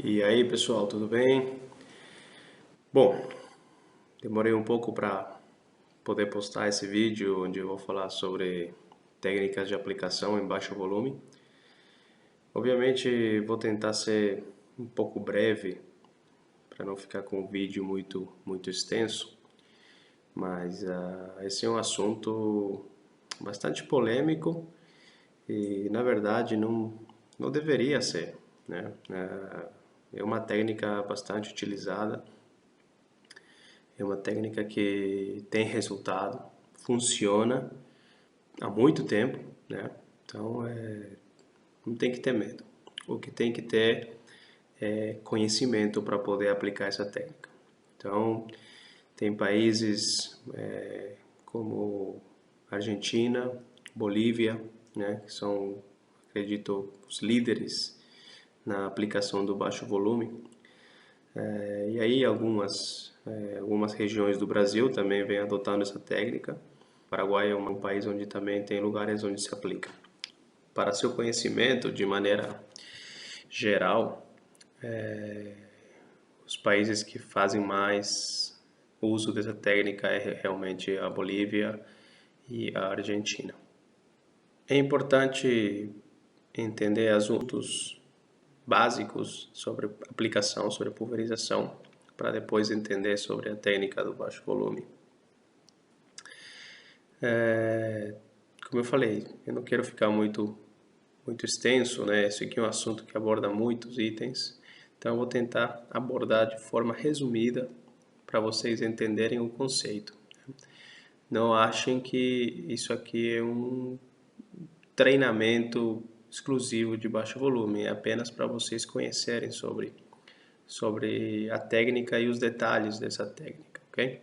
E aí, pessoal, tudo bem? Bom, demorei um pouco para poder postar esse vídeo onde eu vou falar sobre técnicas de aplicação em baixo volume. Obviamente, vou tentar ser um pouco breve para não ficar com o vídeo muito extenso, mas esse é um assunto bastante polêmico e, na verdade, não deveria ser, né? É uma técnica bastante utilizada. É uma técnica que tem resultado, funciona há muito tempo, né? Então, não tem que ter medo. O que tem que ter é conhecimento para poder aplicar essa técnica. Então, tem países como Argentina, Bolívia, né, que são, acredito, os líderes na aplicação do baixo volume. E aí algumas regiões do Brasil também vêm adotando essa técnica. O Paraguai é um país onde também tem lugares onde se aplica. Para seu conhecimento, de maneira geral, os países que fazem mais uso dessa técnica é realmente a Bolívia e a Argentina. É importante entender assuntos básicos sobre aplicação, sobre pulverização, para depois entender sobre a técnica do baixo volume. Como eu falei, eu não quero ficar muito extenso, né? Esse aqui é um assunto que aborda muitos itens, então eu vou tentar abordar de forma resumida para vocês entenderem o conceito. Não achem que isso aqui é um treinamento exclusivo de baixo volume, é apenas para vocês conhecerem sobre a técnica e os detalhes dessa técnica, ok?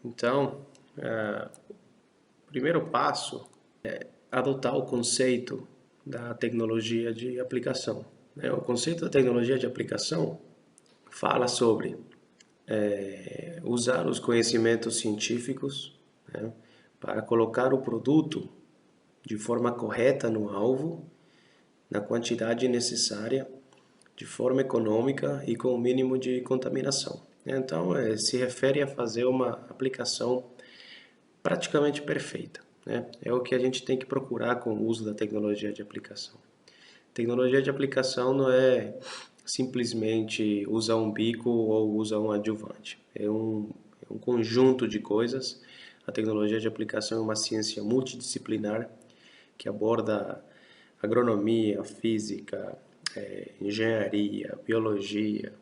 Então, o primeiro passo é adotar o conceito da tecnologia de aplicação, né? O conceito da tecnologia de aplicação fala sobre usar os conhecimentos científicos, né, para colocar o produto de forma correta no alvo, na quantidade necessária, de forma econômica e com o mínimo de contaminação. Então, se refere a fazer uma aplicação praticamente perfeita, né? É o que a gente tem que procurar com o uso da tecnologia de aplicação. Tecnologia de aplicação não é simplesmente usar um bico ou usar um adjuvante. É um conjunto de coisas. A tecnologia de aplicação é uma ciência multidisciplinar que aborda agronomia, física, engenharia, biologia,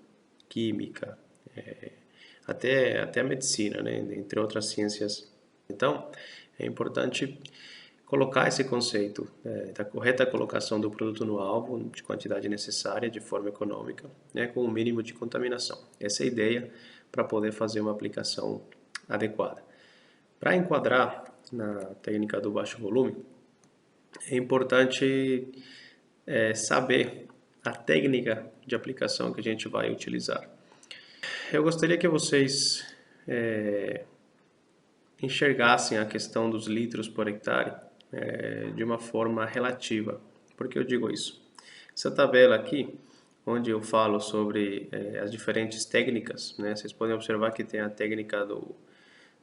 química, até a medicina, né? Entre outras ciências. Então, é importante colocar esse conceito da correta colocação do produto no alvo, de quantidade necessária, de forma econômica, né, com o mínimo de contaminação. Essa é a ideia para poder fazer uma aplicação adequada. Para enquadrar na técnica do baixo volume, é importante saber a técnica de aplicação que a gente vai utilizar. Eu gostaria que vocês enxergassem a questão dos litros por hectare de uma forma relativa. Por que eu digo isso? Essa tabela aqui, onde eu falo sobre as diferentes técnicas, né, vocês podem observar que tem a técnica do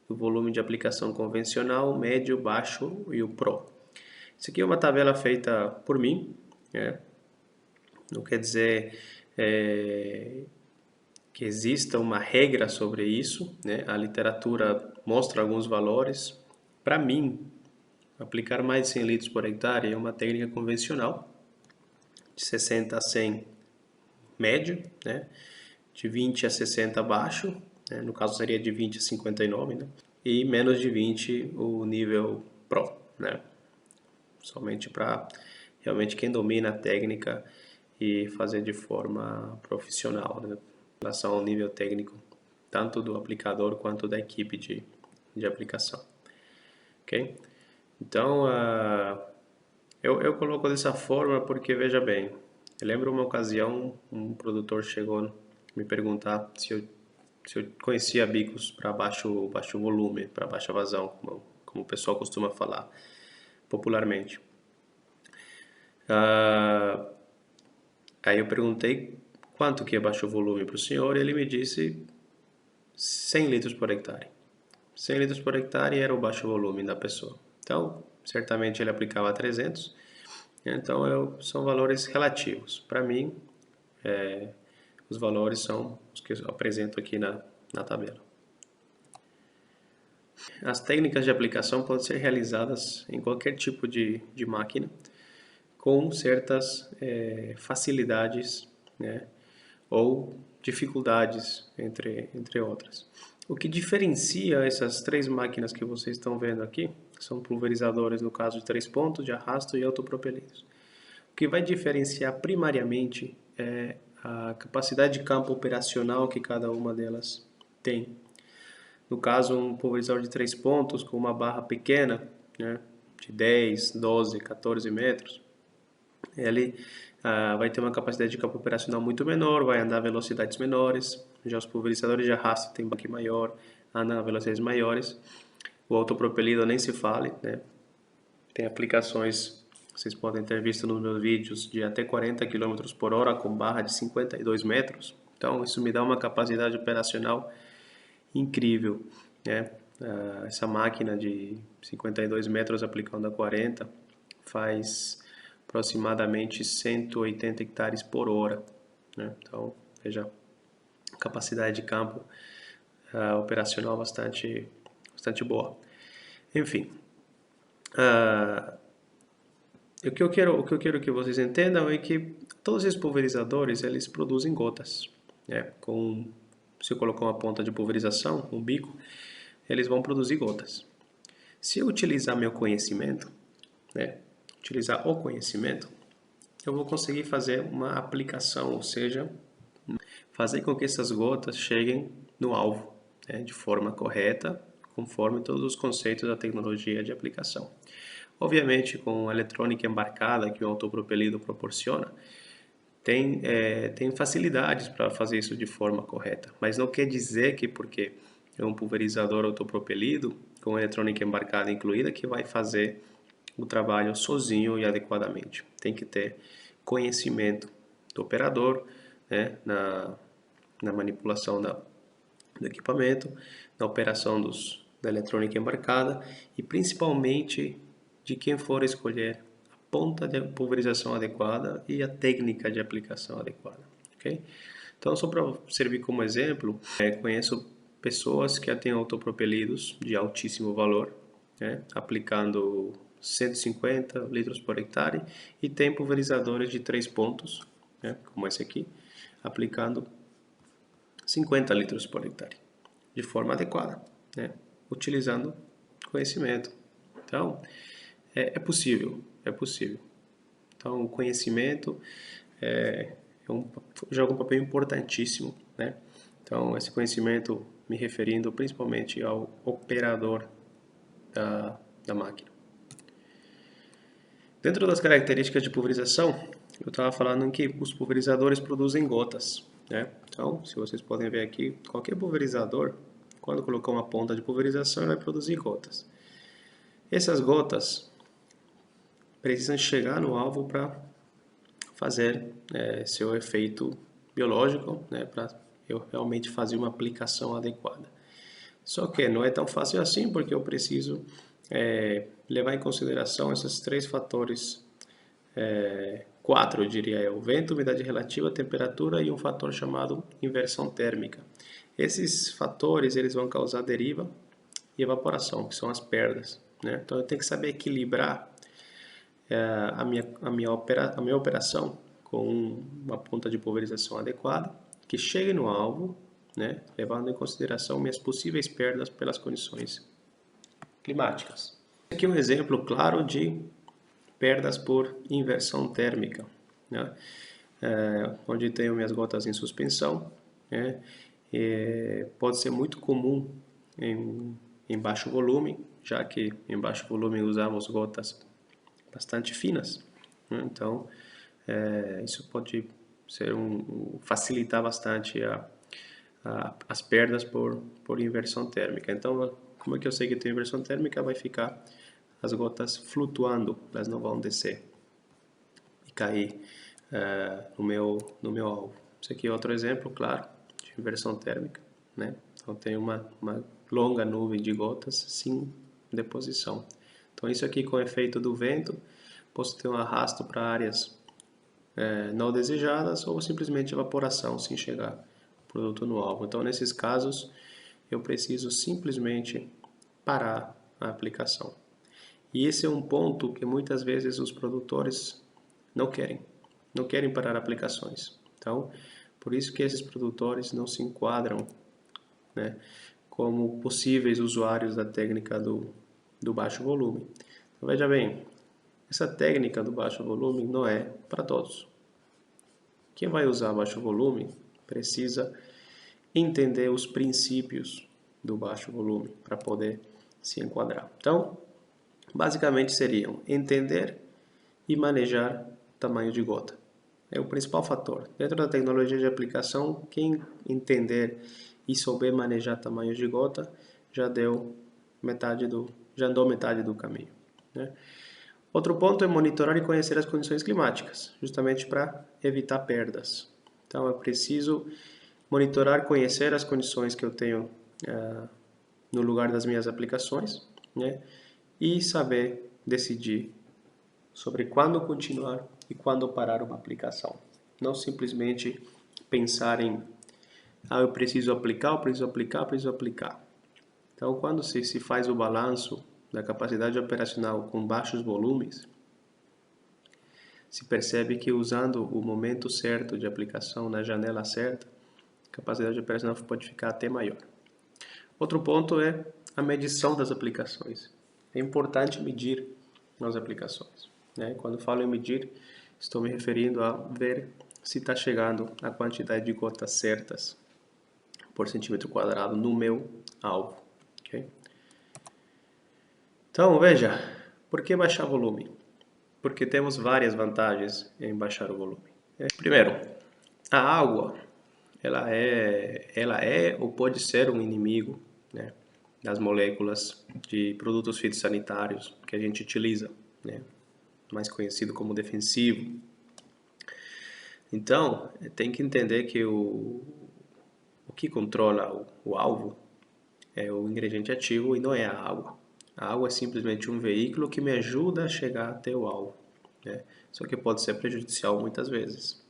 volume de aplicação convencional, médio, baixo e o Pro. Isso aqui é uma tabela feita por mim, né? Não quer dizer que exista uma regra sobre isso, né? A literatura mostra alguns valores. Para mim, aplicar mais de 100 litros por hectare é uma técnica convencional, de 60 a 100 médio, né? De 20 a 60 baixo, né? No caso seria de 20 a 59, né? E menos de 20 o nível Pro, né? Somente para realmente quem domina a técnica e fazer de forma profissional, né? Em relação ao nível técnico, tanto do aplicador quanto da equipe de aplicação. Ok? Então, eu coloco dessa forma porque, veja bem, eu lembro uma ocasião, um produtor chegou me perguntar se eu conhecia bicos para baixo volume, para baixa vazão, como o pessoal costuma falar popularmente. Aí eu perguntei quanto que é baixo volume para o senhor, e ele me disse 100 litros por hectare. 100 litros por hectare era o baixo volume da pessoa. Então, certamente ele aplicava 300. Então, são valores relativos. Para mim, os valores são os que eu apresento aqui na tabela. As técnicas de aplicação podem ser realizadas em qualquer tipo de máquina, com certas facilidades, né, ou dificuldades, entre outras. O que diferencia essas três máquinas que vocês estão vendo aqui, são pulverizadores no caso de 3 pontos, de arrasto e autopropelidos. O que vai diferenciar primariamente é a capacidade de campo operacional que cada uma delas tem. No caso, um pulverizador de 3 pontos com uma barra pequena, né, de 10, 12, 14 metros, ele vai ter uma capacidade de campo operacional muito menor, vai andar a velocidades menores. Já os pulverizadores de arrasto têm baque maior, andam a velocidades maiores. O autopropelido nem se fale, né? Tem aplicações, vocês podem ter visto nos meus vídeos, de até 40 km por hora com barra de 52 metros. Então, isso me dá uma capacidade operacional incrível, né? Essa máquina de 52 metros aplicando a 40 faz aproximadamente 180 hectares por hora, né? Então, veja, capacidade de campo operacional bastante boa. Enfim, o que eu quero que vocês entendam é que todos esses pulverizadores, eles produzem gotas, né? Se eu colocar uma ponta de pulverização, um bico, eles vão produzir gotas. Se eu utilizar meu conhecimento, né, utilizar o conhecimento, eu vou conseguir fazer uma aplicação, ou seja, fazer com que essas gotas cheguem no alvo, né, de forma correta, conforme todos os conceitos da tecnologia de aplicação. Obviamente, com a eletrônica embarcada que o autopropelido proporciona, tem facilidades para fazer isso de forma correta, mas não quer dizer que porque é um pulverizador autopropelido com eletrônica embarcada incluída que vai fazer o trabalho sozinho e adequadamente. Tem que ter conhecimento do operador, né, na manipulação do equipamento, na operação da eletrônica embarcada e principalmente de quem for escolher a ponta de pulverização adequada e a técnica de aplicação adequada. Okay? Então, só para servir como exemplo, conheço pessoas que têm autopropelidos de altíssimo valor, né, aplicando 150 litros por hectare, e tem pulverizadores de 3 pontos, né, como esse aqui, aplicando 50 litros por hectare, de forma adequada, né, utilizando conhecimento. Então, é possível. Então, o conhecimento joga um papel importantíssimo, né? Então, esse conhecimento me referindo principalmente ao operador da máquina. Dentro das características de pulverização, eu estava falando que os pulverizadores produzem gotas, né? Então, se vocês podem ver aqui, qualquer pulverizador, quando colocar uma ponta de pulverização, ele vai produzir gotas. Essas gotas precisam chegar no alvo para fazer seu efeito biológico, né? Para eu realmente fazer uma aplicação adequada. Só que não é tão fácil assim, porque eu preciso levar em consideração esses 3 fatores, 4 eu diria eu: vento, umidade relativa, temperatura e um fator chamado inversão térmica. Esses fatores eles vão causar deriva e evaporação, que são as perdas, né? Então eu tenho que saber equilibrar a minha operação com uma ponta de pulverização adequada, que chegue no alvo, né, levando em consideração minhas possíveis perdas pelas condições climáticas. Aqui é um exemplo claro de perdas por inversão térmica, né, onde tenho minhas gotas em suspensão, né, pode ser muito comum em baixo volume, já que em baixo volume usamos gotas bastante finas, né? Então isso pode ser facilitar bastante as perdas por inversão térmica. Então, como é que eu sei que tem inversão térmica? Vai ficar as gotas flutuando, elas não vão descer e cair no meu alvo. Esse aqui é outro exemplo, claro, de inversão térmica, né? Então tem uma longa nuvem de gotas sem deposição. Então isso aqui com o efeito do vento, posso ter um arrasto para áreas não desejadas ou simplesmente evaporação sem chegar o produto no alvo. Então nesses casos eu preciso simplesmente parar a aplicação. E esse é um ponto que muitas vezes os produtores não querem parar aplicações. Então, por isso que esses produtores não se enquadram, né, como possíveis usuários da técnica do baixo volume. Então, veja bem, essa técnica do baixo volume não é para todos. Quem vai usar baixo volume precisa entender os princípios do baixo volume para poder se enquadrar. Então, basicamente seriam entender e manejar tamanho de gota. É o principal fator. Dentro da tecnologia de aplicação, quem entender e souber manejar tamanhos de gota já andou metade do caminho, né? Outro ponto é monitorar e conhecer as condições climáticas, justamente para evitar perdas. Então é preciso monitorar, conhecer as condições que eu tenho no lugar das minhas aplicações, né? E saber decidir sobre quando continuar e quando parar uma aplicação. Não simplesmente pensar em eu preciso aplicar, eu preciso aplicar, eu preciso aplicar. Então, quando se faz o balanço da capacidade operacional com baixos volumes, se percebe que usando o momento certo de aplicação na janela certa, a capacidade operacional pode ficar até maior. Outro ponto é a medição das aplicações. É importante medir as aplicações, né? Quando falo em medir, estou me referindo a ver se está chegando a quantidade de gotas certas por centímetro quadrado no meu alvo. Okay? Então, veja, por que baixar volume? Porque temos várias vantagens em baixar o volume. Primeiro, a água, ela é ou pode ser um inimigo, né, das moléculas de produtos fitossanitários que a gente utiliza, né, mais conhecido como defensivo. Então, tem que entender que o que controla o alvo é o ingrediente ativo e não é a água. A água é simplesmente um veículo que me ajuda a chegar até o alvo, né? Só que pode ser prejudicial muitas vezes.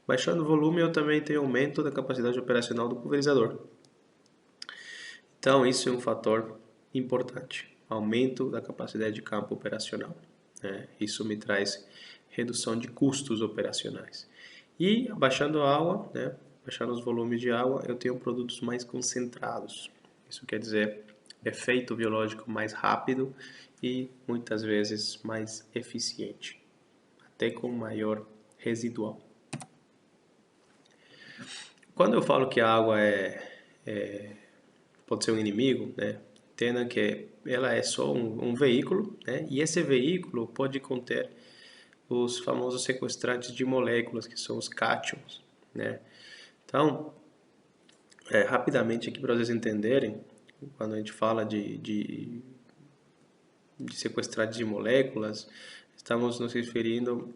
Baixando o volume, eu também tenho aumento da capacidade operacional do pulverizador. Então, isso é um fator importante. Aumento da capacidade de campo operacional, né? Isso me traz redução de custos operacionais. E baixando a água, né? Baixando os volumes de água, eu tenho produtos mais concentrados. Isso quer dizer efeito biológico mais rápido e muitas vezes mais eficiente, até com maior residual. Quando eu falo que a água pode ser um inimigo, né? Entenda que ela é só um veículo, né? E esse veículo pode conter os famosos sequestrantes de moléculas, que são os cátions, né? Então, rapidamente aqui para vocês entenderem, quando a gente fala de sequestrantes de moléculas, estamos nos referindo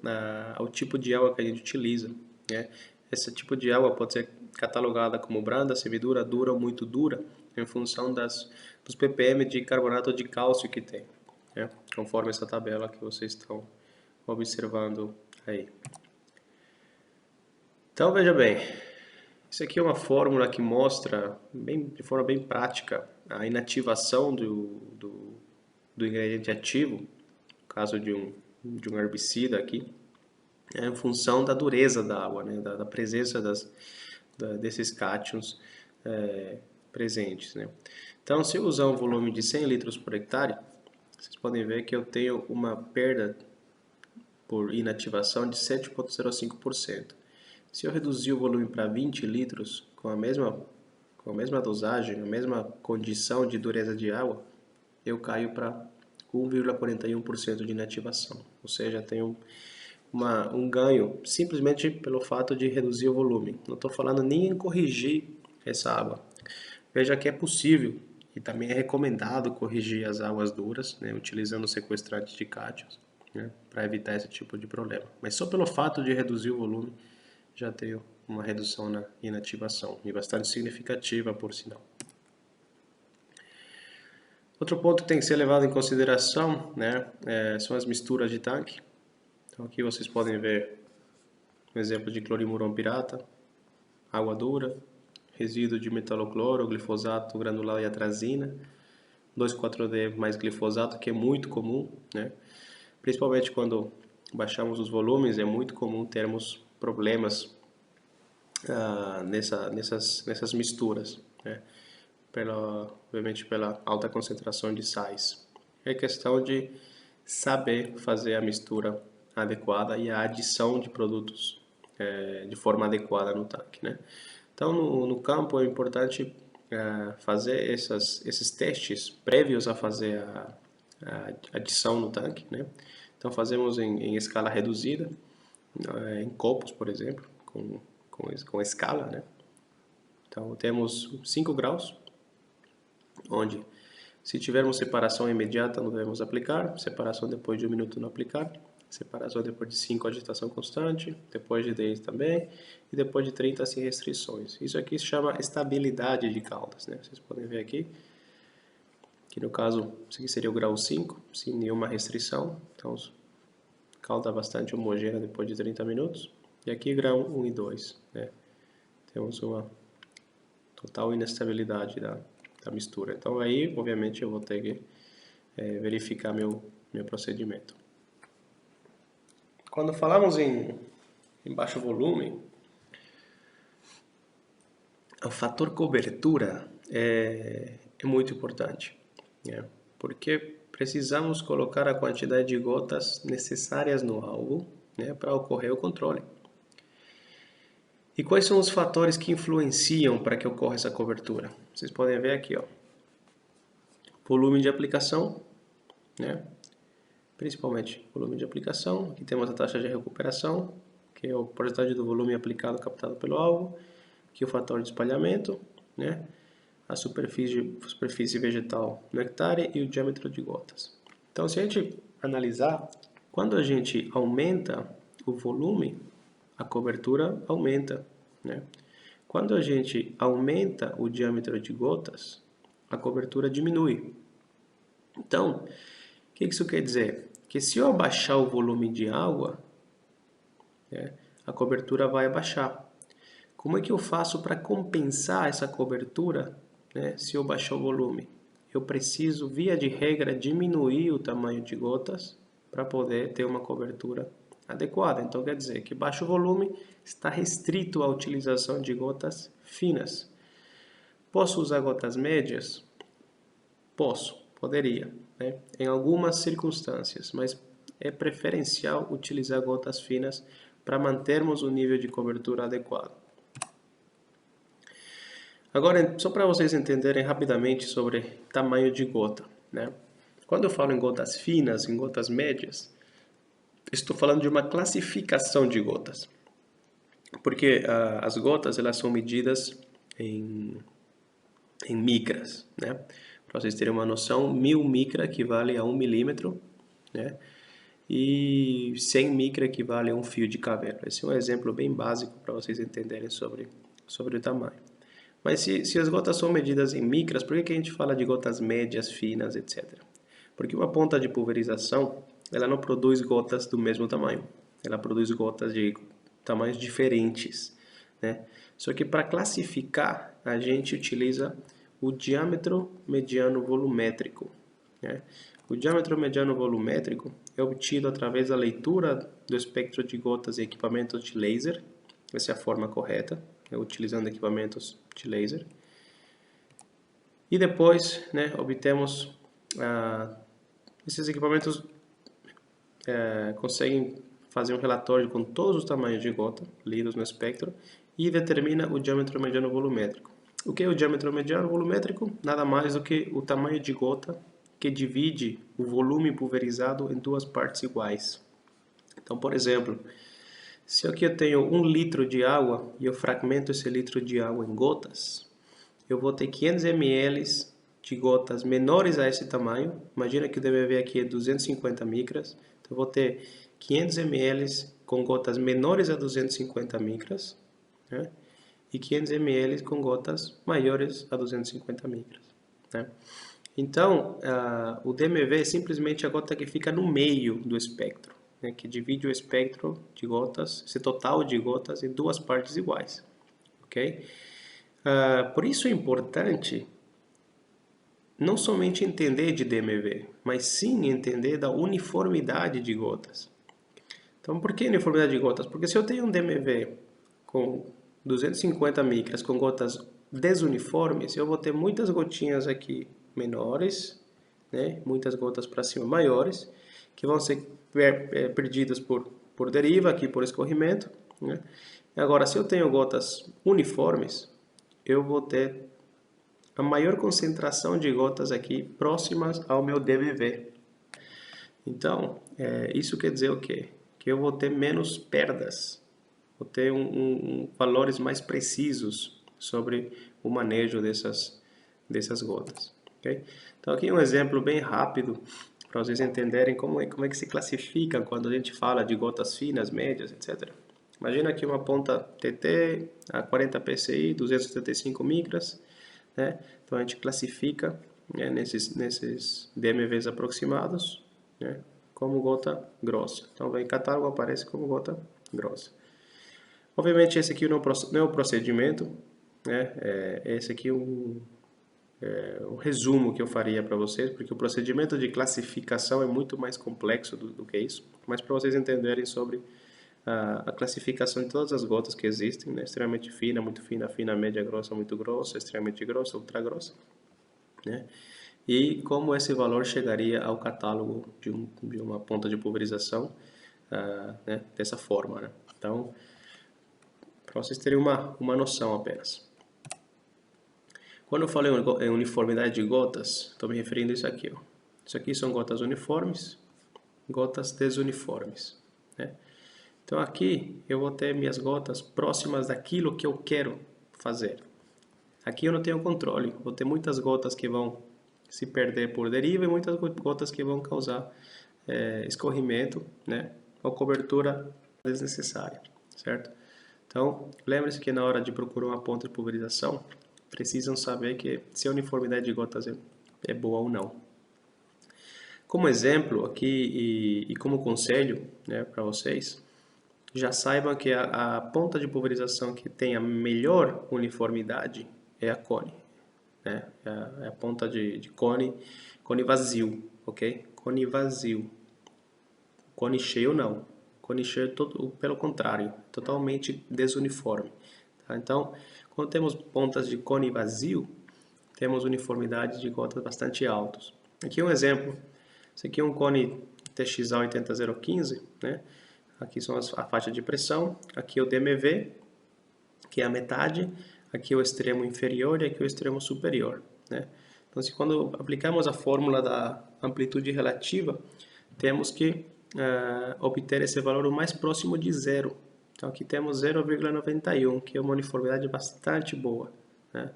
ao tipo de água que a gente utiliza, né? Esse tipo de água pode ser catalogada como branda, semidura, dura ou muito dura, em função dos ppm de carbonato de cálcio que tem, né? Conforme essa tabela que vocês estão observando aí. Então, veja bem, isso aqui é uma fórmula que mostra de forma bem prática a inativação do ingrediente ativo, no caso de um herbicida aqui, em função da dureza da água, né? da presença desses cátions presentes, né? Então, se eu usar um volume de 100 litros por hectare, vocês podem ver que eu tenho uma perda por inativação de 7,05%. Se eu reduzir o volume para 20 litros, com a mesma dosagem, a mesma condição de dureza de água, eu caio para 1,41% de inativação. Ou seja, tenho um ganho simplesmente pelo fato de reduzir o volume. Não estou falando nem em corrigir essa água. Veja que é possível e também é recomendado corrigir as águas duras, né, utilizando sequestrantes de cátions, né, para evitar esse tipo de problema. Mas só pelo fato de reduzir o volume já tenho uma redução na inativação, e bastante significativa, por sinal. Outro ponto que tem que ser levado em consideração, né, são as misturas de tanque. Então aqui vocês podem ver um exemplo de clorimurão pirata, água dura, resíduo de metalocloro, glifosato granulado e atrazina, 2,4-D mais glifosato, que é muito comum, né? Principalmente quando baixamos os volumes, é muito comum termos problemas nessas misturas, né? Obviamente pela alta concentração de sais. É questão de saber fazer a mistura adequada e a adição de produtos de forma adequada no tanque, né? Então, no campo é importante fazer esses testes prévios a fazer a adição no tanque, né? Então, fazemos em escala reduzida, em copos, por exemplo, com escala, né? Então, temos 5 graus, onde se tivermos separação imediata não devemos aplicar, separação depois de 1 minuto não aplicar, separação depois de 5 agitação constante, depois de 10 também, e depois de 30 sem restrições. Isso aqui se chama estabilidade de caldas, né? Vocês podem ver aqui, que no caso, isso aqui seria o grau 5, sem nenhuma restrição, então calda bastante homogênea depois de 30 minutos, e aqui grau 1 e 2, né? Temos uma total inestabilidade da mistura. Então aí, obviamente, eu vou ter que verificar meu procedimento. Quando falamos em baixo volume, o fator cobertura é muito importante, né? Porque precisamos colocar a quantidade de gotas necessárias no alvo, né, para ocorrer o controle. E quais são os fatores que influenciam para que ocorra essa cobertura? Vocês podem ver aqui, ó, volume de aplicação, né? Principalmente volume de aplicação. Aqui temos a taxa de recuperação, que é a porcentagem do volume aplicado captado pelo alvo. Aqui o fator de espalhamento, né? A superfície vegetal no hectare e o diâmetro de gotas. Então, se a gente analisar, quando a gente aumenta o volume, a cobertura aumenta, né? Quando a gente aumenta o diâmetro de gotas, a cobertura diminui. Então, o que isso quer dizer? Que se eu abaixar o volume de água, né, a cobertura vai abaixar. Como é que eu faço para compensar essa cobertura, né, se eu baixar o volume? Eu preciso, via de regra, diminuir o tamanho de gotas para poder ter uma cobertura adequada. Então, quer dizer que baixo volume está restrito à utilização de gotas finas. Posso usar gotas médias? Poderia, né? Em algumas circunstâncias, mas é preferencial utilizar gotas finas para mantermos o nível de cobertura adequado. Agora, só para vocês entenderem rapidamente sobre tamanho de gota, né? Quando eu falo em gotas finas, em gotas médias, estou falando de uma classificação de gotas. Porque as gotas elas são medidas em micras, né? Para vocês terem uma noção, 1000 micra equivale a 1 milímetro, né? E 100 micra equivale a um fio de cabelo. Esse é um exemplo bem básico para vocês entenderem sobre o tamanho. Mas se as gotas são medidas em micras, por que a gente fala de gotas médias, finas, etc? Porque uma ponta de pulverização, ela não produz gotas do mesmo tamanho. Ela produz gotas de tamanhos diferentes, né? Só que para classificar, a gente utiliza o diâmetro mediano volumétrico, né? O diâmetro mediano volumétrico é obtido através da leitura do espectro de gotas em equipamentos de laser. Essa é a forma correta, utilizando equipamentos de laser. E depois, né, obtemos esses equipamentos conseguem fazer um relatório com todos os tamanhos de gota lidos no espectro e determina o diâmetro mediano volumétrico. O que é o diâmetro mediano volumétrico? Nada mais do que o tamanho de gota que divide o volume pulverizado em duas partes iguais. Então, por exemplo, se aqui eu tenho 1 litro de água e eu fragmento esse litro de água em gotas, eu vou ter 500 ml de gotas menores a esse tamanho. Imagina que o DMV aqui é 250 micras, então eu vou ter 500 ml com gotas menores a 250 micras, né? E 500 ml com gotas maiores a 250 micras, né? Então, o DMV é simplesmente a gota que fica no meio do espectro, né? Que divide o espectro de gotas, esse total de gotas, em duas partes iguais, ok? Por isso é importante não somente entender de DMV, mas sim entender da uniformidade de gotas. Então, por que uniformidade de gotas? Porque se eu tenho um DMV com 250 micras com gotas desuniformes, eu vou ter muitas gotinhas aqui menores, né? Muitas gotas para cima maiores, que vão ser perdidas por deriva, aqui por escorrimento, né? Agora, se eu tenho gotas uniformes, eu vou ter a maior concentração de gotas aqui próximas ao meu DMV. Então, isso quer dizer o quê? Que eu vou ter menos perdas, vou ter valores mais precisos sobre o manejo dessas gotas. Okay? Então, aqui um exemplo bem rápido para vocês entenderem como é que se classifica quando a gente fala de gotas finas, médias, etc. Imagina aqui uma ponta TT a 40 PSI, 275 micras, né? Então a gente classifica, né, nesses DMVs aproximados, né, como gota grossa. Então vem catálogo, aparece como gota grossa. Obviamente esse aqui não é o procedimento, né? Esse aqui é um resumo que eu faria para vocês, porque o procedimento de classificação é muito mais complexo do que isso, mas para vocês entenderem sobre a classificação de todas as gotas que existem, né? Extremamente fina, muito fina, fina, média, grossa, muito grossa, extremamente grossa, ultra grossa, né? E como esse valor chegaria ao catálogo de uma ponta de pulverização, né? Dessa forma, né? Então, para vocês terem uma noção apenas. Quando eu falo em uniformidade de gotas, estou me referindo a isso aqui, ó. Isso aqui são gotas uniformes, gotas desuniformes, né? Então aqui eu vou ter minhas gotas próximas daquilo que eu quero fazer. Aqui eu não tenho controle, vou ter muitas gotas que vão se perder por deriva e muitas gotas que vão causar escorrimento, né, ou cobertura desnecessária, certo? Então, lembre-se que na hora de procurar uma ponta de pulverização, precisam saber que se a uniformidade de gotas é boa ou não. Como exemplo aqui e como conselho, né, para vocês, já saibam que a ponta de pulverização que tem a melhor uniformidade é a cone, né? É a ponta de cone vazio, ok? Cone vazio. Cone cheio não. Cone cheio pelo contrário, totalmente desuniforme. Tá? Então, quando temos pontas de cone vazio, temos uniformidade de gotas bastante altos. Aqui um exemplo. Esse aqui é um cone TXA 80015, né? Aqui são a faixa de pressão, aqui é o DMV, que é a metade, aqui é o extremo inferior e aqui é o extremo superior, né? Então, se quando aplicamos a fórmula da amplitude relativa, temos que obter esse valor o mais próximo de zero. Então, aqui temos 0,91, que é uma uniformidade bastante boa, né?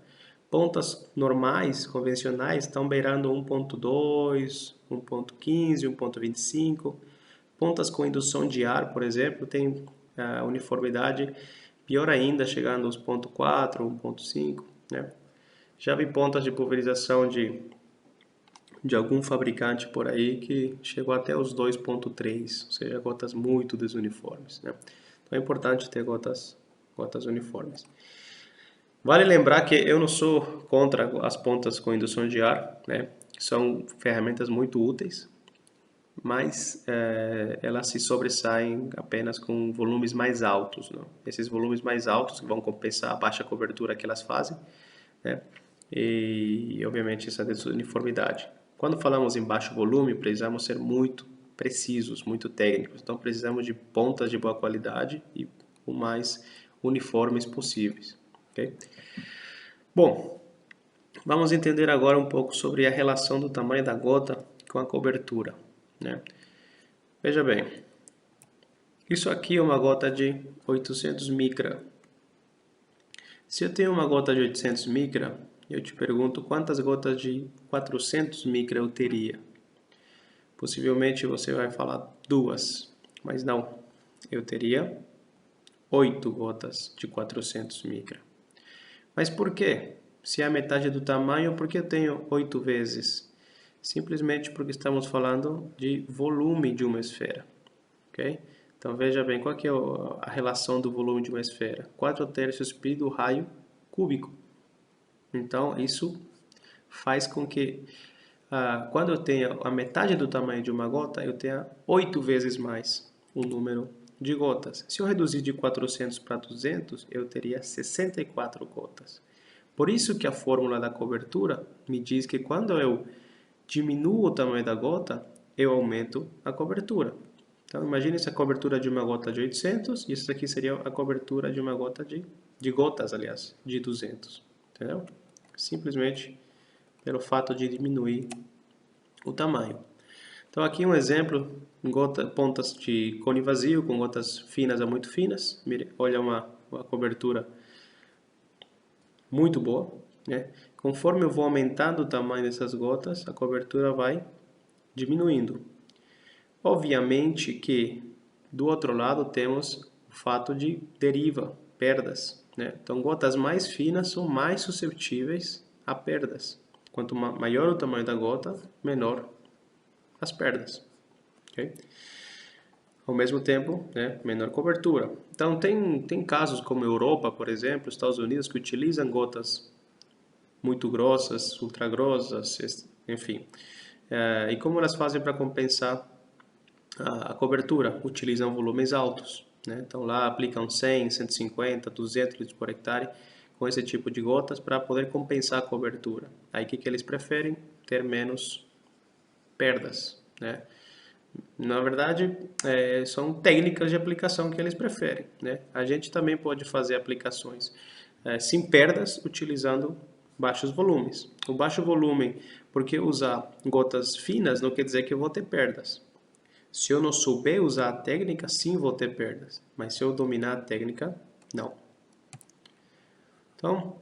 Pontas normais, convencionais, estão beirando 1.2, 1.15, 1.25. Pontas com indução de ar, por exemplo, tem a uniformidade pior ainda, chegando aos 0.4, 1.5, né? Já vi pontas de pulverização de algum fabricante por aí que chegou até os 2.3, ou seja, gotas muito desuniformes, né? Então é importante ter gotas uniformes. Vale lembrar que eu não sou contra as pontas com indução de ar, né? São ferramentas muito úteis, mas elas se sobressaem apenas com volumes mais altos, não? Esses volumes mais altos vão compensar a baixa cobertura que elas fazem, né? E obviamente essa desuniformidade. Quando falamos em baixo volume, precisamos ser muito precisos, muito técnicos. Então precisamos de pontas de boa qualidade e o mais uniformes possíveis, ok? Bom, vamos entender agora um pouco sobre a relação do tamanho da gota com a cobertura, né? Veja bem, isso aqui é uma gota de 800 micra. Se eu tenho uma gota de 800 micra, eu te pergunto quantas gotas de 400 micra eu teria. Possivelmente você vai falar duas, mas não. Eu teria 8 gotas de 400 micra. Mas por quê? Se é a metade do tamanho, por que eu tenho 8 vezes? Simplesmente porque estamos falando de volume de uma esfera. Okay? Então veja bem, qual que é a relação do volume de uma esfera? 4/3 π do raio cúbico. Então isso faz com que quando eu tenha a metade do tamanho de uma gota, eu tenha 8 vezes mais o número de gotas. Se eu reduzir de 400 para 200, eu teria 64 gotas. Por isso que a fórmula da cobertura me diz que quando eu diminuo o tamanho da gota, eu aumento a cobertura. Então, imagine essa cobertura de uma gota de 800 e isso aqui seria a cobertura de uma gota de gotas, aliás, de 200. Entendeu? Simplesmente pelo fato de diminuir o tamanho. Então, aqui um exemplo, pontas de cone vazio com gotas finas a muito finas. Mire, olha uma cobertura muito boa, né? Conforme eu vou aumentando o tamanho dessas gotas, a cobertura vai diminuindo. Obviamente que do outro lado temos o fato de deriva, perdas, né? Então gotas mais finas são mais suscetíveis a perdas. Quanto maior o tamanho da gota, menor as perdas. Okay? Ao mesmo tempo, né, menor cobertura. Então tem casos como a Europa, por exemplo, Estados Unidos, que utilizam gotas muito grossas, ultra grossas, enfim. E como elas fazem para compensar a cobertura? Utilizam volumes altos. Né? Então lá aplicam 100, 150, 200 litros por hectare com esse tipo de gotas para poder compensar a cobertura. Aí o que eles preferem? Ter menos perdas. Né? Na verdade, são técnicas de aplicação que eles preferem. Né? A gente também pode fazer aplicações sem perdas, utilizando baixos volumes. O baixo volume, porque usar gotas finas não quer dizer que eu vou ter perdas. Se eu não souber usar a técnica, sim vou ter perdas. Mas se eu dominar a técnica, não. Então,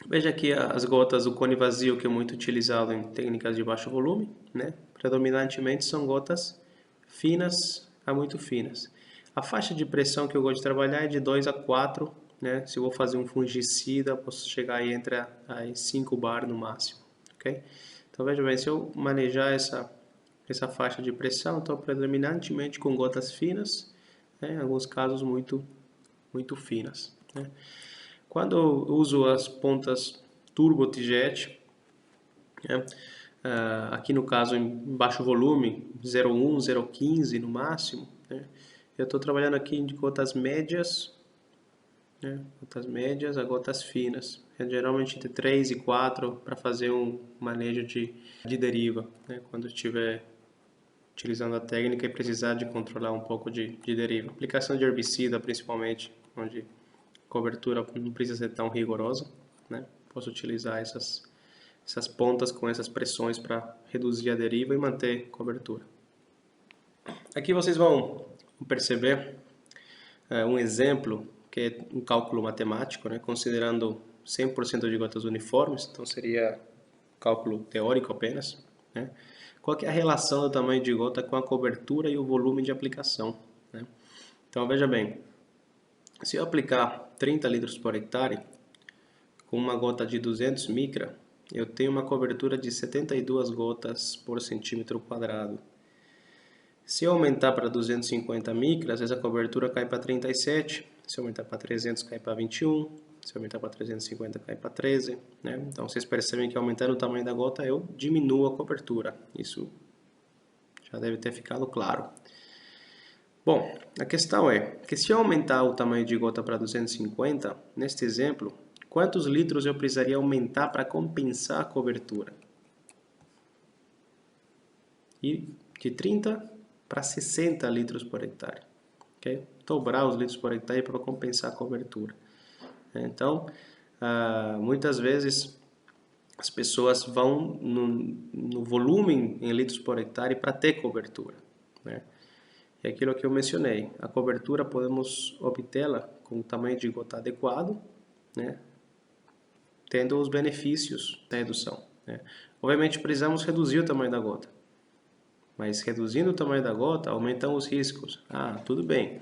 veja aqui as gotas do cone vazio, que é muito utilizado em técnicas de baixo volume. Né? Predominantemente são gotas finas a muito finas. A faixa de pressão que eu gosto de trabalhar é de 2 a 4. Né? Se eu vou fazer um fungicida, posso chegar aí entre 5 bar no máximo. Okay? Então veja bem, se eu manejar essa faixa de pressão, então predominantemente com gotas finas, né? Em alguns casos muito finas. Né? Quando eu uso as pontas turbo T-Jet, né? Aqui no caso em baixo volume, 0,1, 0,15 no máximo, né? Eu estou trabalhando aqui de gotas médias, né? Gotas médias a gotas finas, geralmente entre 3 e 4 para fazer um manejo de deriva, né? Quando estiver utilizando a técnica e precisar de controlar um pouco de deriva. Aplicação de herbicida principalmente, onde a cobertura não precisa ser tão rigorosa, né? Posso utilizar essas pontas com essas pressões para reduzir a deriva e manter cobertura. Aqui vocês vão perceber um exemplo que é um cálculo matemático, né, considerando 100% de gotas uniformes, então seria cálculo teórico apenas. Né? Qual que é a relação do tamanho de gota com a cobertura e o volume de aplicação? Né? Então veja bem, se eu aplicar 30 litros por hectare com uma gota de 200 micra, eu tenho uma cobertura de 72 gotas por centímetro quadrado. Se eu aumentar para 250 micras, essa cobertura cai para 37. Se eu aumentar para 300, cai para 21. Se eu aumentar para 350, cai para 13. Né? Então, vocês percebem que aumentando o tamanho da gota, eu diminuo a cobertura. Isso já deve ter ficado claro. Bom, a questão é que se eu aumentar o tamanho de gota para 250, neste exemplo, quantos litros eu precisaria aumentar para compensar a cobertura? E de 30 para 60 litros por hectare. Okay? Dobrar os litros por hectare para compensar a cobertura. Então, muitas vezes as pessoas vão no volume em litros por hectare para ter cobertura. Né? E aquilo que eu mencionei, a cobertura podemos obtê-la com o tamanho de gota adequado, né? Tendo os benefícios da redução. Né? Obviamente precisamos reduzir o tamanho da gota, mas reduzindo o tamanho da gota aumentam os riscos. Tudo bem.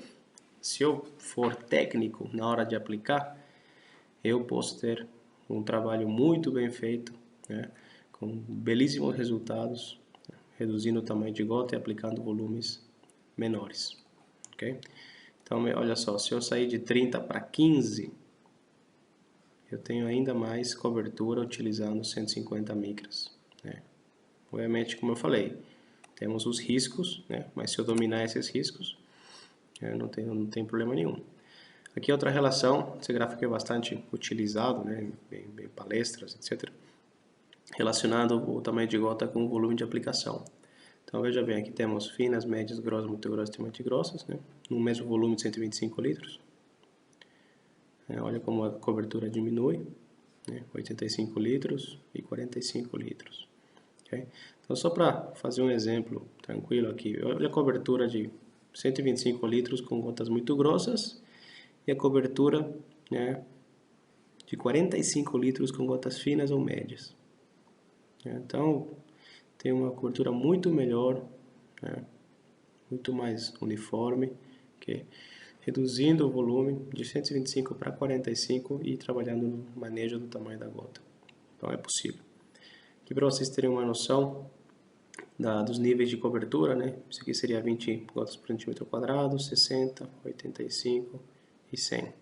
se eu for técnico na hora de aplicar, eu posso ter um trabalho muito bem feito, né, com belíssimos resultados, reduzindo o tamanho de gota e aplicando volumes menores, ok? Então, olha só, se eu sair de 30 para 15, eu tenho ainda mais cobertura utilizando 150 micras, né? Obviamente, como eu falei, temos os riscos, né? Mas se eu dominar esses riscos, não tem problema nenhum. Aqui outra relação, esse gráfico é bastante utilizado, né? Em palestras, etc. Relacionado o tamanho de gota com o volume de aplicação. Então veja bem, aqui temos finas, médias, grossas, muito grossas e extremamente grossas, né? No mesmo volume de 125 litros. Olha como a cobertura diminui, né? 85 litros e 45 litros. Okay? Então só para fazer um exemplo tranquilo aqui, olha a cobertura de 125 litros com gotas muito grossas e a cobertura, né, de 45 litros com gotas finas ou médias. Então tem uma cobertura muito melhor, né, muito mais uniforme, okay? Reduzindo o volume de 125 para 45 e trabalhando no manejo do tamanho da gota. Então é possível. Aqui para vocês terem uma noção dos níveis de cobertura, né? Isso aqui seria 20 gotas por centímetro quadrado, 60, 85 e 100.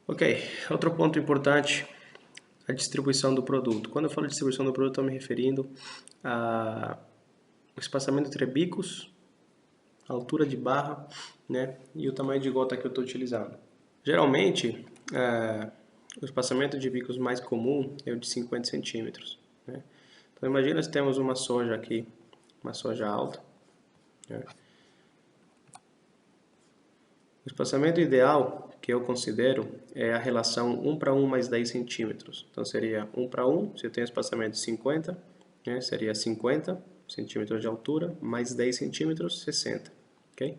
Ok, outro ponto importante, a distribuição do produto. Quando eu falo de distribuição do produto, estou me referindo ao espaçamento entre bicos, a altura de barra, né, e o tamanho de gota que eu estou utilizando. Geralmente, o espaçamento de bicos mais comum é o de 50 centímetros. Né? Então imagina se temos uma soja aqui, uma soja alta. Né? O espaçamento ideal que eu considero é a relação 1 para 1 mais 10 centímetros. Então seria 1 para 1, se eu tenho espaçamento de 50, né, seria 50 centímetros de altura, mais 10 centímetros, 60. Okay?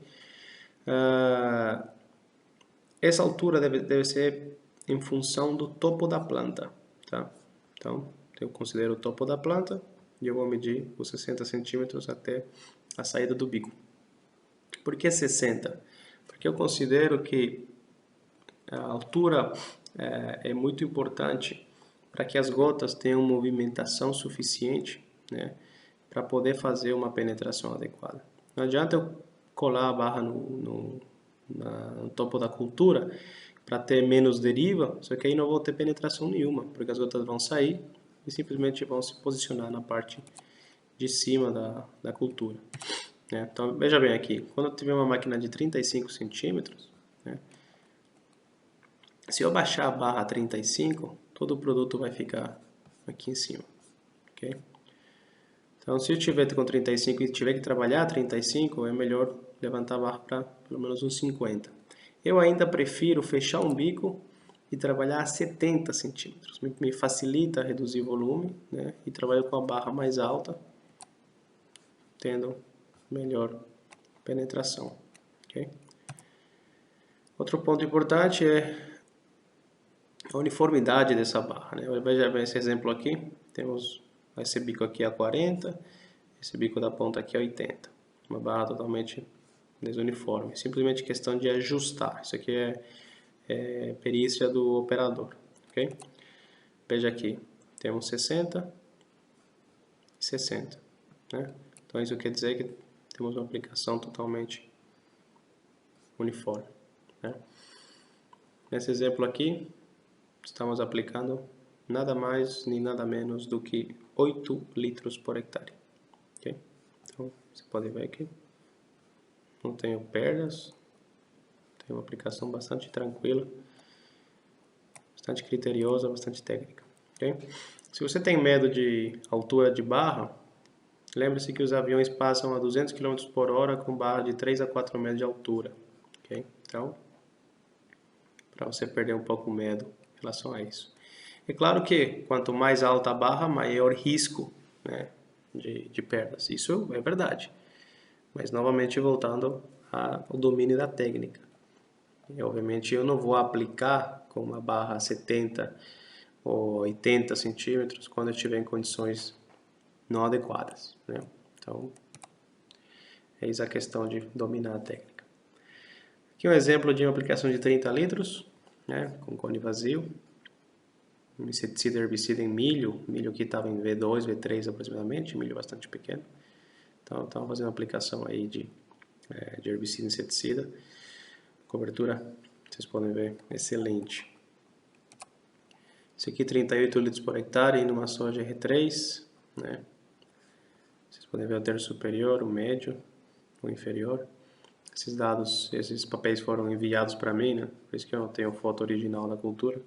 Essa altura deve ser em função do topo da planta. Tá? Então, eu considero o topo da planta e eu vou medir os 60 centímetros até a saída do bico. Por que 60? Porque eu considero que a altura é muito importante para que as gotas tenham movimentação suficiente, né, para poder fazer uma penetração adequada. Não adianta eu colar a barra no topo da cultura para ter menos deriva, só que aí não vou ter penetração nenhuma, porque as gotas vão sair e simplesmente vão se posicionar na parte de cima da cultura. Né? Então, veja bem aqui, quando eu tiver uma máquina de 35 centímetros, né, se eu baixar a barra a 35, todo o produto vai ficar aqui em cima. Okay? Então, se eu tiver com 35 e tiver que trabalhar 35, é melhor levantar a barra para pelo menos uns 50. Eu ainda prefiro fechar um bico e trabalhar a 70 centímetros. Me facilita reduzir o volume, né? E trabalho com a barra mais alta, tendo melhor penetração. Okay? Outro ponto importante é a uniformidade dessa barra. Né? Veja bem esse exemplo aqui. Temos esse bico aqui a 40, esse bico da ponta aqui a 80. Uma barra totalmente desuniforme. Simplesmente questão de ajustar. Isso aqui é perícia do operador. Okay? Veja aqui, temos 60 e 60. Né? Então isso quer dizer que temos uma aplicação totalmente uniforme. Né? Nesse exemplo aqui, estamos aplicando nada mais nem nada menos do que 8 litros por hectare. Okay? Então, você pode ver aqui, não tenho perdas, tem uma aplicação bastante tranquila, bastante criteriosa, bastante técnica. Okay? Se você tem medo de altura de barra, lembre-se que os aviões passam a 200 km por hora com barra de 3 a 4 metros de altura. Okay? Então, para você perder um pouco o medo em relação a isso. É claro que quanto mais alta a barra, maior risco, né, de perdas. Isso é verdade. Mas novamente voltando ao domínio da técnica. E, obviamente eu não vou aplicar com uma barra 70 ou 80 centímetros quando eu estiver em condições não adequadas. Né? Então, eis a questão de dominar a técnica. Aqui é um exemplo de uma aplicação de 30 litros, né, com cone vazio. Um inseticida herbicida em milho que estava em V2, V3 aproximadamente, milho bastante pequeno. Então, estava fazendo uma aplicação aí de herbicida e inseticida. Cobertura, vocês podem ver, excelente. Isso aqui 38 litros por hectare, indo numa soja R3, né? Vocês podem ver o terço superior, o médio, o inferior. Esses dados, esses papéis foram enviados para mim, né? Por isso que eu não tenho foto original da cultura.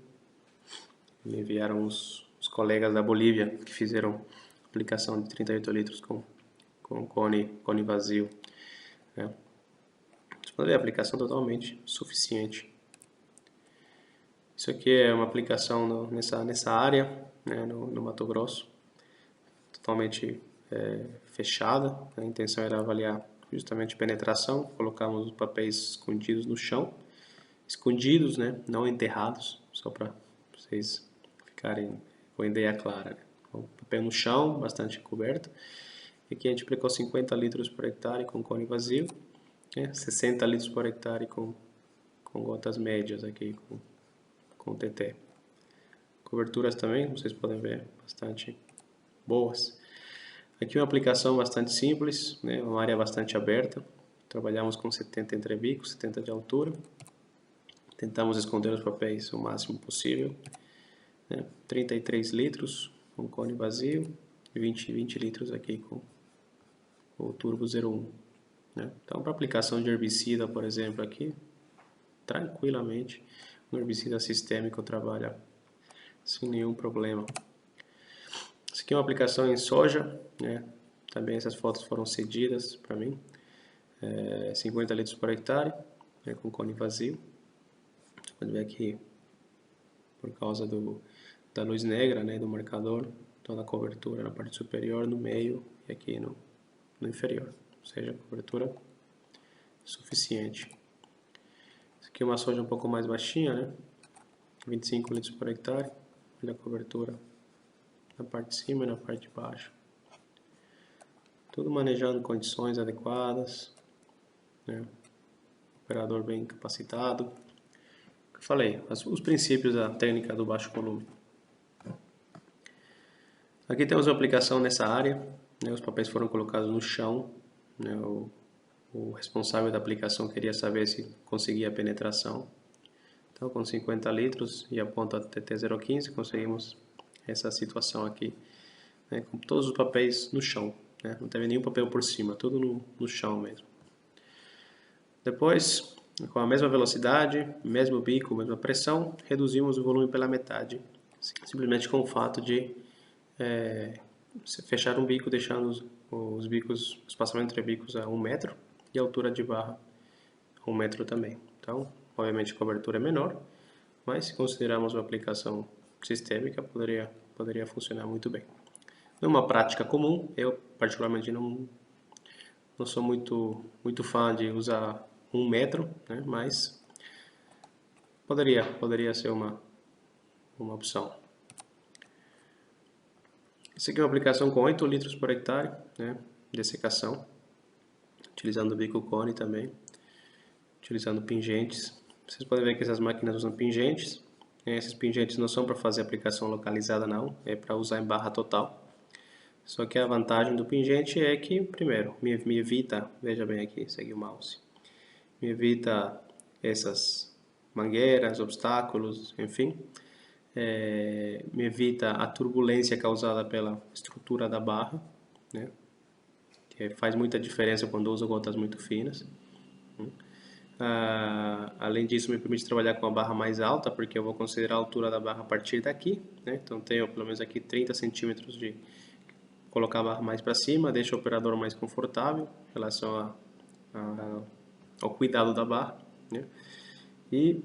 Me enviaram os colegas da Bolívia que fizeram aplicação de 38 litros com cone vazio, né? Vocês podem ver a aplicação totalmente suficiente. Isso aqui é uma aplicação nessa área, né, no Mato Grosso, totalmente fechada. A intenção era avaliar justamente penetração. Colocamos os papéis escondidos no chão, escondidos, né, não enterrados, só para vocês ficarem com a ideia clara, né? Então, papel no chão, bastante coberto. E aqui a gente aplicou 50 litros por hectare com cone vazio, né, 60 litros por hectare com gotas médias aqui, com TT. Coberturas também, vocês podem ver, bastante boas. Aqui uma aplicação bastante simples, né? Uma área bastante aberta. Trabalhamos com 70 entrebicos, 70 de altura. Tentamos esconder os papéis o máximo possível, né? 33 litros com cone vazio e 20 litros aqui com o Turbo 01. Né? Então, para aplicação de herbicida, por exemplo, aqui, tranquilamente, um herbicida sistêmico trabalha sem nenhum problema. Isso aqui é uma aplicação em soja, né? Também essas fotos foram cedidas para mim. 50 litros por hectare, né? Com cone vazio. Você pode ver aqui, por causa da luz negra, né? Do marcador, toda a cobertura na parte superior, no meio e aqui no inferior. Ou seja, cobertura suficiente. Isso aqui é uma soja um pouco mais baixinha, né? 25 litros por hectare. Olha a cobertura na parte de cima e na parte de baixo. Tudo manejando condições adequadas, né? Operador bem capacitado. Eu falei, os princípios da técnica do baixo volume. Aqui temos uma aplicação nessa área, né? Os papéis foram colocados no chão, né? O responsável da aplicação queria saber se conseguia a penetração. Então, com 50 litros e a ponta TT015, conseguimos essa situação aqui, né, com todos os papéis no chão, né, não teve nenhum papel por cima, tudo no chão mesmo. Depois, com a mesma velocidade, mesmo bico, mesma pressão, reduzimos o volume pela metade, simplesmente com o fato de fechar um bico, deixando os bicos, o espaçamento entre bicos a 1 metro e a altura de barra a 1 metro também. Então, obviamente a cobertura é menor, mas se considerarmos uma aplicação sistêmica, poderia funcionar muito bem. Numa prática comum, eu particularmente não sou muito fã de usar 1 metro, né? Mas poderia ser uma opção. Essa aqui é uma aplicação com 8 litros por hectare, né? Dessecação, utilizando o bico cone também, utilizando pingentes. Vocês podem ver que essas máquinas usam pingentes. Esses pingentes não são para fazer aplicação localizada não, é para usar em barra total. Só que a vantagem do pingente é que, primeiro, me evita, veja bem aqui, segue o mouse, me evita essas mangueiras, obstáculos, enfim, me evita a turbulência causada pela estrutura da barra, né? Que faz muita diferença quando uso gotas muito finas. Além disso, me permite trabalhar com a barra mais alta, porque eu vou considerar a altura da barra a partir daqui, né? Então tenho pelo menos aqui 30 centímetros de colocar a barra mais para cima, deixa o operador mais confortável em relação ao cuidado da barra, né? E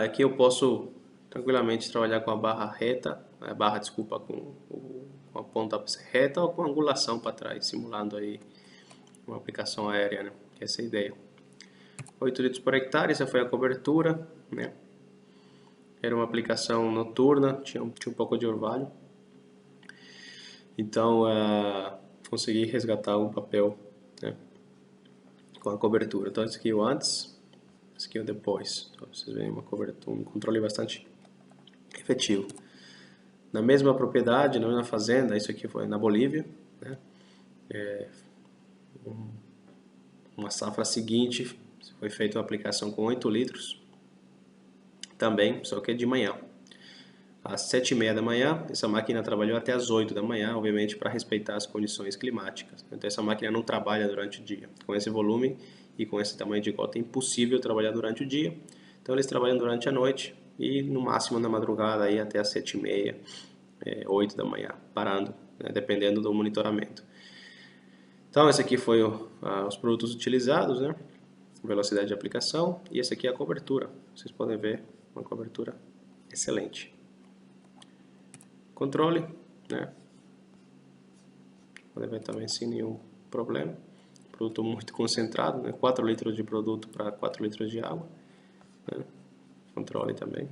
aqui eu posso tranquilamente trabalhar com a barra reta, com a ponta reta ou com angulação para trás, simulando aí uma aplicação aérea, né? Essa é a ideia. 8 litros por hectare, essa foi a cobertura, né? Era uma aplicação noturna, tinha um pouco de orvalho. Então, consegui resgatar um papel, né, com a cobertura. Então, esse aqui é o antes, Esse aqui é o depois. Então, vocês veem uma cobertura, um controle bastante efetivo. Na mesma propriedade, na mesma fazenda, isso aqui foi na Bolívia, né? Uma safra seguinte, foi feita uma aplicação com 8 litros, também, só que de manhã. Às 7h30 da manhã, essa máquina trabalhou até às 8 da manhã, obviamente para respeitar as condições climáticas. Então essa máquina não trabalha durante o dia. Com esse volume e com esse tamanho de gota é impossível trabalhar durante o dia. Então eles trabalham durante a noite e no máximo na madrugada aí até às 7h30, 8 da manhã, parando, né, dependendo do monitoramento. Então esse aqui foi os produtos utilizados, né? Velocidade de aplicação, e esse aqui é a cobertura. Vocês podem ver uma cobertura excelente. Controle, né? Podem ver também sem nenhum problema. Produto muito concentrado, né? 4 litros de produto para 4 litros de água, né? Controle também.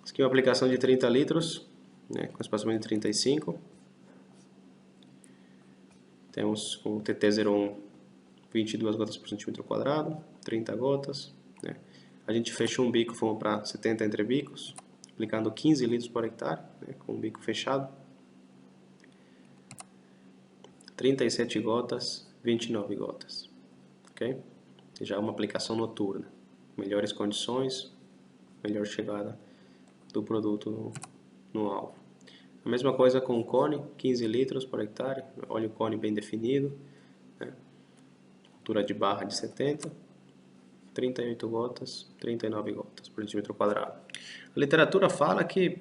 Esse aqui é uma aplicação de 30 litros, né? Com espaçamento de 35. Temos com o TT01 22 gotas por centímetro quadrado, 30 gotas, né? A gente fechou um bico, fomos para 70 entrebicos, aplicando 15 litros por hectare, né? Com o bico fechado. 37 gotas, 29 gotas, ok? Já uma aplicação noturna, melhores condições, melhor chegada do produto no alvo. A mesma coisa com o cone, 15 litros por hectare, olha o cone bem definido, né? Altura de barra de 70, 38 gotas, 39 gotas por centímetro quadrado. A literatura fala que,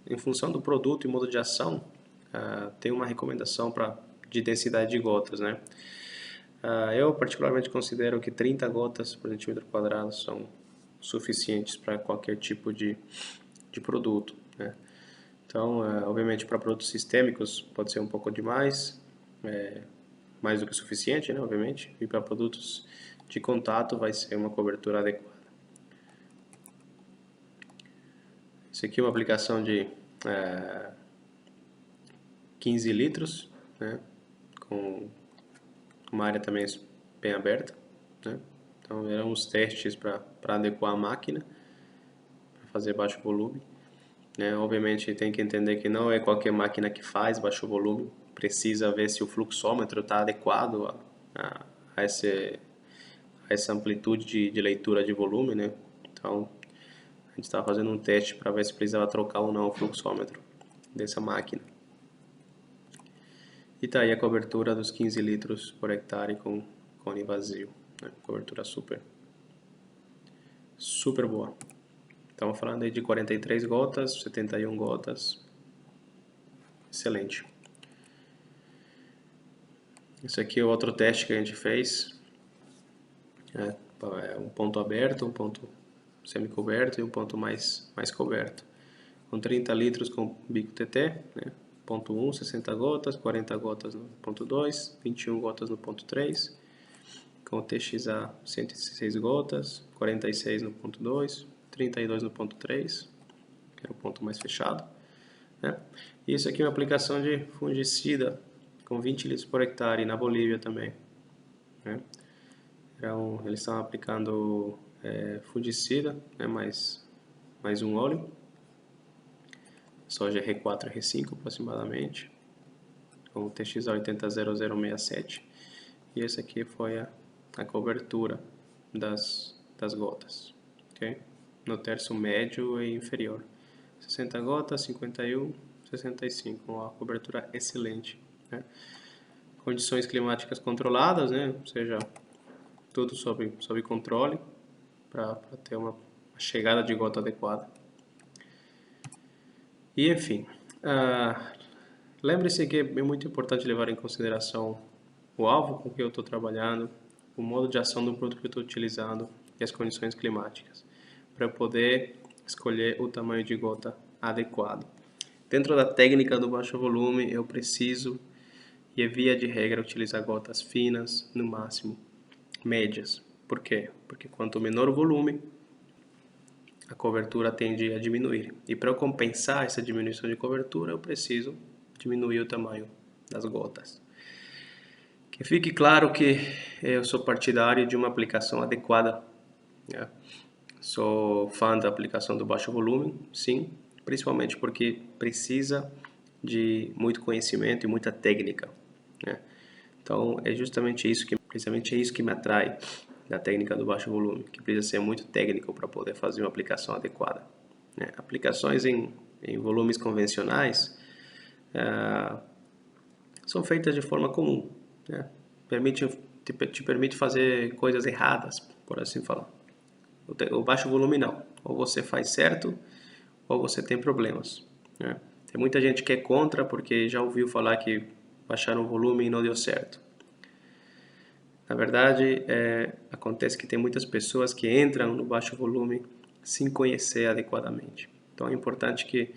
em função do produto e modo de ação, tem uma recomendação de densidade de gotas, né? Eu particularmente considero que 30 gotas por centímetro quadrado são suficientes para qualquer tipo de produto, né? Então, obviamente, para produtos sistêmicos pode ser um pouco demais, mais do que suficiente, né, obviamente, e para produtos de contato vai ser uma cobertura adequada. Isso aqui é uma aplicação de 15 litros, né, com uma área também bem aberta, né? Então eram os testes para adequar a máquina, para fazer baixo volume, né? Obviamente tem que entender que não é qualquer máquina que faz baixo volume, precisa ver se o fluxômetro está adequado a essa amplitude de leitura de volume, né? Então a gente estava fazendo um teste para ver se precisava trocar ou não o fluxômetro dessa máquina. E tá aí a cobertura dos 15 litros por hectare com cone vazio, né? Cobertura super boa. Estamos falando aí de 43 gotas, 71 gotas. Excelente. Esse aqui é o outro teste que a gente fez. É um ponto aberto, um ponto semi-coberto e um ponto mais coberto. Com 30 litros com bico TT, né? Ponto 1, 60 gotas, 40 gotas no ponto 2, 21 gotas no ponto 3. Com o TXA 116 gotas, 46 no ponto 2, 32 no ponto 3, que era o ponto mais fechado, né? E isso aqui é uma aplicação de fungicida com 20 litros por hectare na Bolívia também, né? Eles estavam aplicando fungicida, né, mais um óleo, soja R4 e R5 aproximadamente, com o TXA 800067, e esse aqui foi a cobertura das gotas, ok? No terço médio e inferior, 60 gotas, 51, 65, uma cobertura excelente, né? Condições climáticas controladas, né? Ou seja, tudo sob controle para ter uma chegada de gota adequada. E enfim, lembre-se que é muito importante levar em consideração o alvo com que eu estou trabalhando, o modo de ação do produto que eu estou utilizando e as condições climáticas, para poder escolher o tamanho de gota adequado. Dentro da técnica do baixo volume, eu preciso, e é via de regra, utilizar gotas finas, no máximo médias. Por quê? Porque quanto menor o volume, a cobertura tende a diminuir. E para eu compensar essa diminuição de cobertura, eu preciso diminuir o tamanho das gotas. Que fique claro que eu sou partidário de uma aplicação adequada, né? Sou fã da aplicação do baixo volume, sim, principalmente porque precisa de muito conhecimento e muita técnica, né? Então é justamente isso que me atrai da técnica do baixo volume, que precisa ser muito técnico para poder fazer uma aplicação adequada, né? Aplicações em volumes convencionais são feitas de forma comum, né? Te permite fazer coisas erradas, por assim falar. O baixo volume não. Ou você faz certo, ou você tem problemas, né? Tem muita gente que é contra porque já ouviu falar que baixaram o volume e não deu certo. Na verdade, acontece que tem muitas pessoas que entram no baixo volume sem conhecer adequadamente. Então é importante que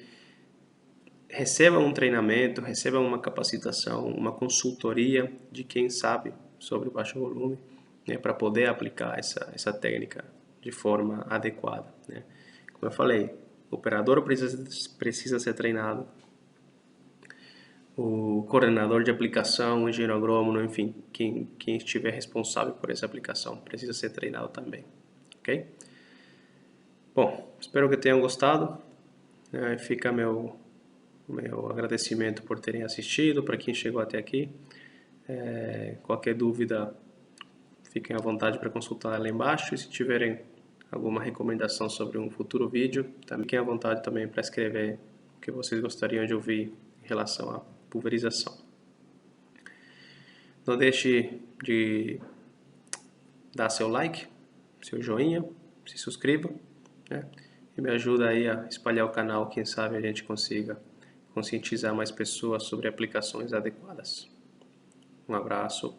recebam um treinamento, recebam uma capacitação, uma consultoria de quem sabe sobre o baixo volume, né, para poder aplicar essa técnica de forma adequada, né? Como eu falei, o operador precisa ser treinado, o coordenador de aplicação, o engenheiro agrônomo, enfim, quem estiver responsável por essa aplicação precisa ser treinado também, ok? Bom, espero que tenham gostado. Fica meu agradecimento por terem assistido, para quem chegou até aqui. Qualquer dúvida, fiquem à vontade para consultar lá embaixo. E se tiverem alguma recomendação sobre um futuro vídeo, também fiquem à vontade também para escrever o que vocês gostariam de ouvir em relação à pulverização. Não deixe de dar seu like, seu joinha, se inscreva, né? E me ajuda aí a espalhar o canal, quem sabe a gente consiga conscientizar mais pessoas sobre aplicações adequadas. Um abraço.